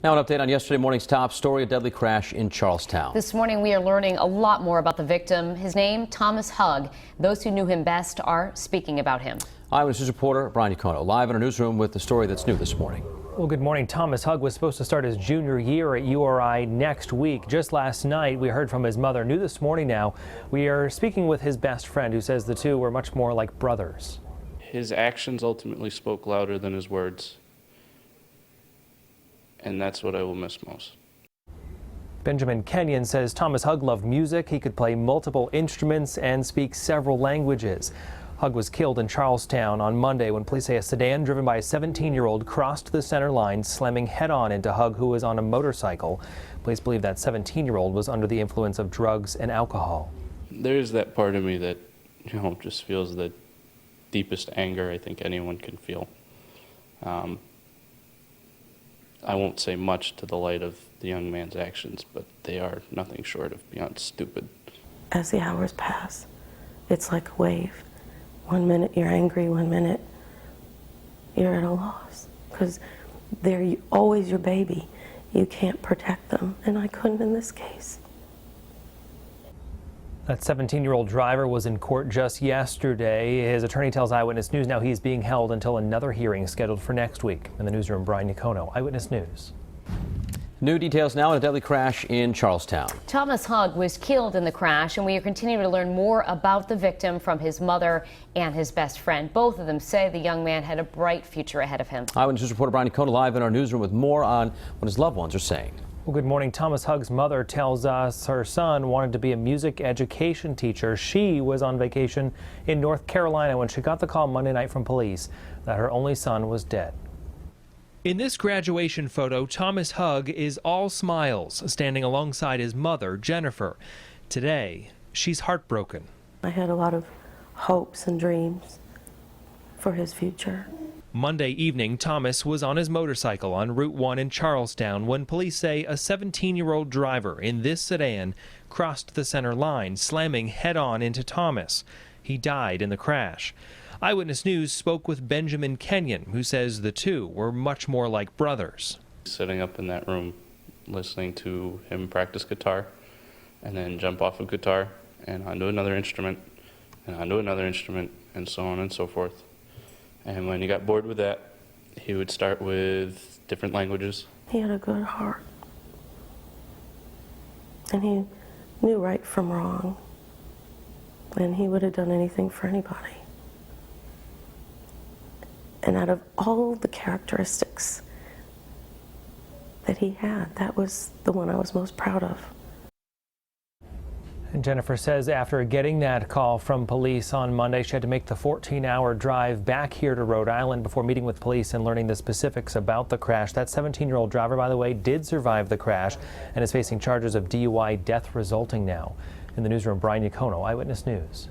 Now an update on yesterday morning's top story, a deadly crash in Charlestown. This morning we are learning a lot more about the victim. His name, Thomas Hugg. Those who knew him best are speaking about him. Eyewitness News reporter Brian Yacono live in our newsroom with the story that's new this morning. Well, good morning. Thomas Hugg was supposed to start his junior year at URI next week. Just last night, we heard from his mother. New this morning now, we are speaking with his best friend who says the two were much more like brothers. His actions ultimately spoke louder than his words. And that's what I will miss most. Benjamin Kenyon says Thomas Hugg loved music. He could play multiple instruments and speak several languages. Hugg was killed in Charlestown on Monday when police say a sedan driven by a 17-year-old crossed the center line, slamming head-on into Hugg, who was on a motorcycle. Police believe that 17-year-old was under the influence of drugs and alcohol. There's that part of me that, just feels the deepest anger I think anyone can feel. I won't say much to the light of the young man's actions, but they are nothing short of beyond stupid. As the hours pass, it's like a wave. 1 minute you're angry, 1 minute you're at a loss, because they're always your baby. You can't protect them, and I couldn't in this case. That 17-year-old driver was in court just yesterday. His attorney tells Eyewitness News now he's being held until another hearing scheduled for next week. In the newsroom, Brian Yacono, Eyewitness News. New details now on a deadly crash in Charlestown. Thomas Hugg was killed in the crash, and we are continuing to learn more about the victim from his mother and his best friend. Both of them say the young man had a bright future ahead of him. Eyewitness News reporter Brian Yacono live in our newsroom with more on what his loved ones are saying. Well, good morning. Thomas Hugg's mother tells us her son wanted to be a music education teacher. She was on vacation in North Carolina when she got the call Monday night from police that her only son was dead. In this graduation photo, Thomas Hugg is all smiles, standing alongside his mother, Jennifer. Today, she's heartbroken. I had a lot of hopes and dreams for his future. Monday evening, Thomas was on his motorcycle on Route 1 in Charlestown when police say a 17-year-old driver in this sedan crossed the center line, slamming head-on into Thomas. He died in the crash. Eyewitness News spoke with Benjamin Kenyon, who says the two were much more like brothers. Sitting up in that room, listening to him practice guitar, and then jump off of guitar and onto another instrument, and onto another instrument, and so on and so forth. And when he got bored with that, he would start with different languages. He had a good heart, and he knew right from wrong, and he would have done anything for anybody. And out of all the characteristics that he had, that was the one I was most proud of. And Jennifer says after getting that call from police on Monday, she had to make the 14-hour drive back here to Rhode Island before meeting with police and learning the specifics about the crash. That 17-year-old driver, by the way, did survive the crash and is facing charges of DUI, death resulting now. In the newsroom, Brian Yacono, Eyewitness News.